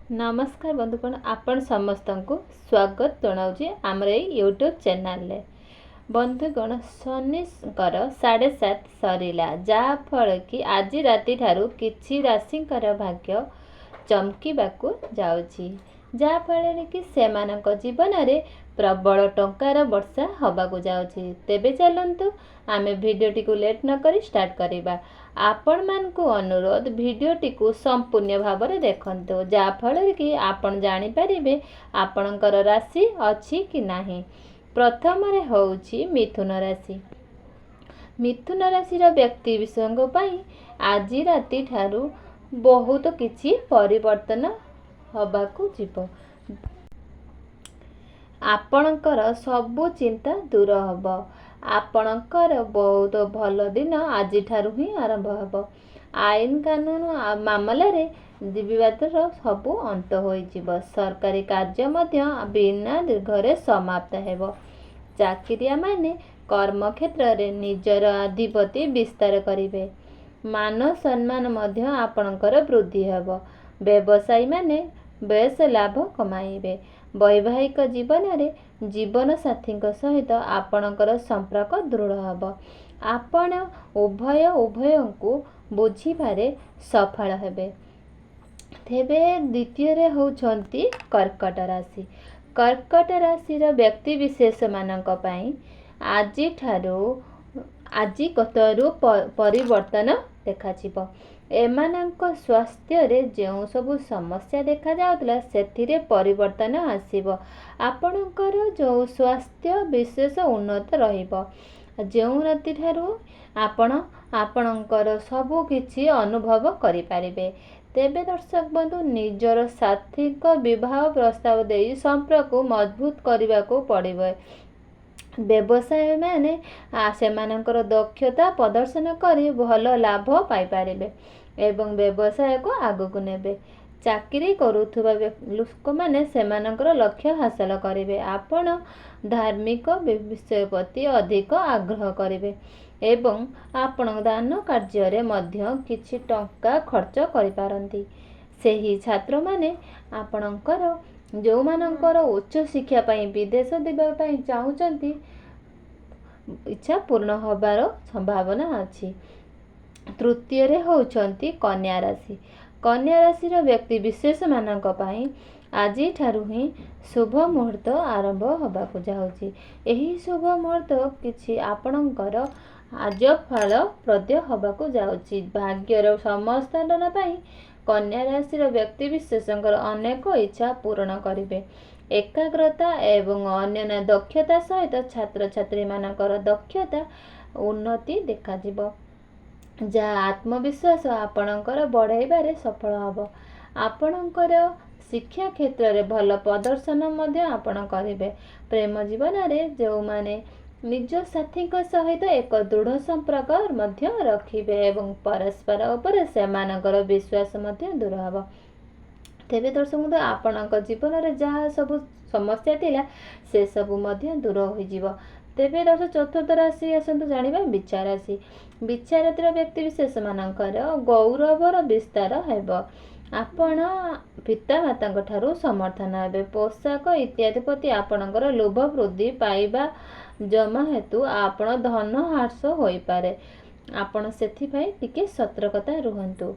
नमस्कार बंधुगण आपण समस्त को स्वागत जनाऊँ आमर यूट्यूब चैनल बंधुगण शनिकर 7:30 सरला जहाँफल कि आज राति ठारू किछि राशिंकर भाग्य चमकीबाकू जाउछि जहाँफल कि सेमानक जीवन में प्रबल टंकार वर्षा हवाकू जाउछि। तेबे चलंतु आमे भिडियोटी को लेट न करी स्टार्ट करिबा। आपण मान को अनुरोध भिडियोटी को संपूर्ण भाव में देखंतु जहाँफल कि आपण जानि परिबे आपणकर राशि अछि कि नाही। प्रथम रे होउछि मिथुन राशि। मिथुन राशि व्यक्ति विषयों पई आज राति ठारू बहुत किछि परिवर्तन हबाकू जीव। आपणकर सबु चिंता दूर हब। आपणकर बहुत भल दिन आज ठारू ही आरंभ हब। आईन कानून मामला रे विवादर सबु अंत होइजिब। सरकारी कार्य मध्य बिना दीर्घरे समाप्त हेब। चाकिरिया माने कर्म क्षेत्र रे निजर अधिपति विस्तार करिवे। मान सम्मान मध्य आपणकर वृद्धि हेब। व्यवसायी माने बेस लाभ कमाइबे। वैवाहिक जीवन रे जीवन साथी सहित आपणकर संपर्क दृढ़ हब। आपण उभय को बुझिबारे सफल हेबे। तेबे द्वितीय रे होउछंती कर्कट राशि। कर्कट राशि व्यक्ति विशेष मानक पई आज कतरु परिवर्तन देखाजिब। एमानक स्वास्थ्य रे जो सबु समस्या देखा जाउतला सेथिरे परिवर्तन आसीबो। आपणकर जो स्वास्थ्य विशेष उन्नत रहिबो। जो राति ठारू आपणकर सबु किछि अनुभव करि पारिबे। तेबे दर्शक बंधु निजर साथी को विवाह प्रस्ताव देई संपर्क को मजबूत करने को पड़िबो। व्यवसायी माने सेमानकर दक्षता प्रदर्शन करी भल लाभ पाई पारिबे एवं व्यवसाय को आगकू नेबे। चाकरी करुथुबा लोक माने सेमानकर लक्ष्य हासिल करिवे। आपण धार्मिक विषय प्रति अधिक आग्रह करिवे एवं आपण दान कार्य रे मध्य किछि टंका खर्च करि पारंती। सेही छात्र माने आपणकर जो मानकर उच्च शिक्षा पई विदेश दिबा पई चाहुचंती इच्छा पूर्ण होबार संभावना अछि। तृतीय रे होउछंती कन्या राशि। कन्या राशि व्यक्ति विशेष मानक पई आज ठारू ही शुभ मुहूर्त आरंभ होबाकू जाउछि। एही शुभ मुहूर्त किछि आपणकर आज फलप्रद होबाकू जाउछि। भाग्यर समस्थान पई कन्या राशि व्यक्ति विशेषकर अनेक इच्छा पूर्ण करिवे। एकाग्रता एवं अन्य दक्षता सहित छात्र छात्री मानकर दक्षता उन्नति देखाजिब। जहाँ आत्मविश्वास आपणकर बढ़ाइबारे सफल हब। आपणकर शिक्षा क्षेत्र रे भल प्रदर्शन मध्य आपण करिवे। प्रेम जीवन रे जो माने निज साथी सहित एक दृढ़ संपर्क मध्य रखिबे एवं परस्पर उपर सेमानकर विश्वास मध्य दूर हब। तेबे दर्शक आपणक जीवन रे जहाँ सब समस्या थिला से सब मध्य दूर होइजिब। तेबे दर्शक चतुर्थ राशि आसंतु जानिबा विचार राशि। विचारतिर व्यक्ति विशेष मानकर गौरवर विस्तार हेब। आपण पिता माता ठारू समर्थन हेबे। पोशाक इत्यादि प्रति आपणकर लोभ वृद्धि पाइबा जमा हेतु आपण धन ह्रास होई पारे। आपण सेथि पई टिके सतर्कता रुहंतु।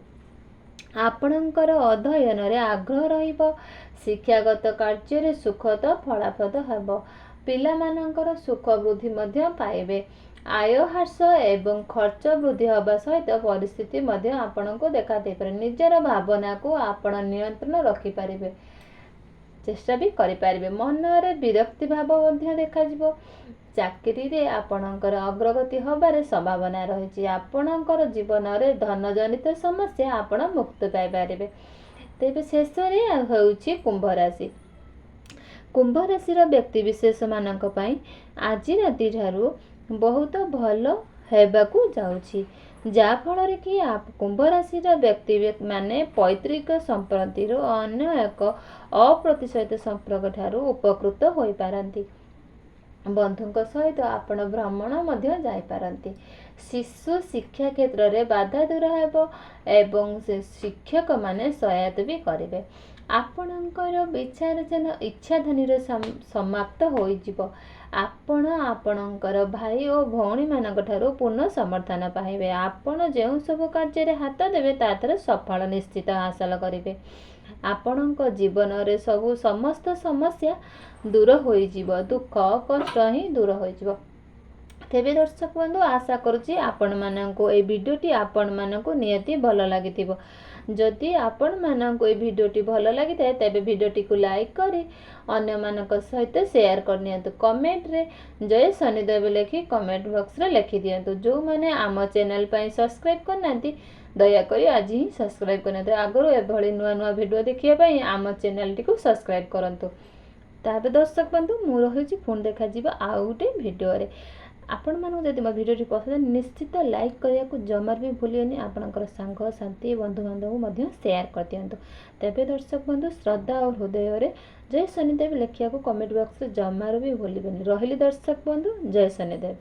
आपणकर अध्ययन रे आग्रह रहिबो। शिक्षागत कार्य रे सुखद फलाफल हेब। पिला मानकर सुख वृद्धि मध्य पाइबे। आय ह्रास एवं खर्च वृद्धि हवा सहित परिस्थिति मध्य आपनको देखा दे पारे। निजर भावना को आपण नियंत्रण रखि पारिबे। चेष्टा भी करि पारिबे। मन रे विरक्ति भाव मध्य देखा जिवो। चाकरी रे आपणकर अग्रगति हबारे संभावना रहिछि। आपणकर जीवन रे धन जनित समस्या आपण मुक्त पाइ पारिबे। तेबे शेष रे होउछि कुंभ राशि। कुंभ राशि व्यक्ति विशेष मानक पई आज राति ठारू बहुत भल हेबाकू जाउछि। जा फल कि कुंभ राशि व्यक्ति माने पैतृक संपत्ति अन्य एक अप्रतिशत संपर्क ठारू उपकृत होई पारंती। बंधुक सहित आपण भ्रमण मध्य जाई पारंती। शिशु शिक्षा क्षेत्र में बाधा दूर हेब एवं शिक्षक माने सहायता भी करेंगे। ଆପଣଙ୍କର ବିଚାରଜନ ଇଚ୍ଛାଧନୀର ସମାପ୍ତ ହୋଇଯିବ। ଆପଣ ଆପଣଙ୍କର ଭାଇ ଓ ଭଉଣୀମାନଙ୍କ ଠାରୁ ପୂର୍ଣ୍ଣ ସମର୍ଥନ ପାଇବେ। ଆପଣ ଯେଉଁ ସବୁ କାର୍ଯ୍ୟରେ ହାତ ଦେବେ ତା ଦ୍ୱାରା ସଫଳ ନିଶ୍ଚିତ ହାସଲ କରିବେ। ଆପଣଙ୍କ ଜୀବନରେ ସମସ୍ତ ସମସ୍ୟା ଦୂର ହୋଇଯିବ। ଦୁଃଖ କଷ୍ଟ ହିଁ ଦୂର ହୋଇଯିବ। ତେବେ ଦର୍ଶକ ବନ୍ଧୁ, ଆଶା କରୁଛି ଆପଣମାନଙ୍କୁ এই ଭିଡ଼ିଓଟି ଆପଣମାନଙ୍କୁ ନିହାତି ଭଲ ଲାଗିଥିବ। ଯଦି ଆପଣମାନଙ୍କୁ এই ଭିଡ଼ିଓଟି ଭଲ ଲାଗିଥାଏ ତେବେ ଭିଡ଼ିଓଟିକୁ ଲାଇକ୍ କରି ଅନ୍ୟମାନଙ୍କ ସହିତ ସେୟାର କରିନିଅନ୍ତୁ। କମେଣ୍ଟରେ ଜୟ ଶନିଦେବ ଲେଖି କମେଣ୍ଟ ବକ୍ସରେ ଲେଖିଦିଅନ୍ତୁ। ଯେଉଁମାନେ ଆମ ଚ୍ୟାନେଲ ପାଇଁ ସବସ୍କ୍ରାଇବ୍ କରିନାହାନ୍ତି ଦୟାକରି ଆଜି ହିଁ ସବସ୍କ୍ରାଇବ୍ କରିନିଅନ୍ତୁ। ଆଗରୁ ଏଭଳି ନୂଆ ନୂଆ ଭିଡ଼ିଓ ଦେଖିବା ପାଇଁ ଆମ ଚ୍ୟାନେଲଟିକୁ ସବସ୍କ୍ରାଇବ୍ କରନ୍ତୁ। ତାପରେ ଦର୍ଶକ ବନ୍ଧୁ, ମୁଁ ରହୁଛି, ପୁଣି ଦେଖାଯିବ ଆଉ ଗୋଟେ ଭିଡ଼ିଓରେ। ଆପଣମାନଙ୍କୁ ଯଦି ମୋ ଭିଡ଼ିଓଟି ପସନ୍ଦ ନିଶ୍ଚିତ ଲାଇକ୍ କରିବାକୁ ଜମାରୁ ବି ଭୁଲିବେନି। ଆପଣଙ୍କର ସାଙ୍ଗସାଥି ବନ୍ଧୁବାନ୍ଧବଙ୍କୁ ମଧ୍ୟ ସେୟାର କରିଦିଅନ୍ତୁ। ତେବେ ଦର୍ଶକ ବନ୍ଧୁ, ଶ୍ରଦ୍ଧା ଓ ହୃଦୟରେ ଜୟ ଶନିଦେବ ଲେଖିବାକୁ କମେଣ୍ଟ ବକ୍ସରେ ଜମାରୁ ବି ଭୁଲିବେନି। ରହିଲି ଦର୍ଶକ ବନ୍ଧୁ, ଜୟ ଶନିଦେବ।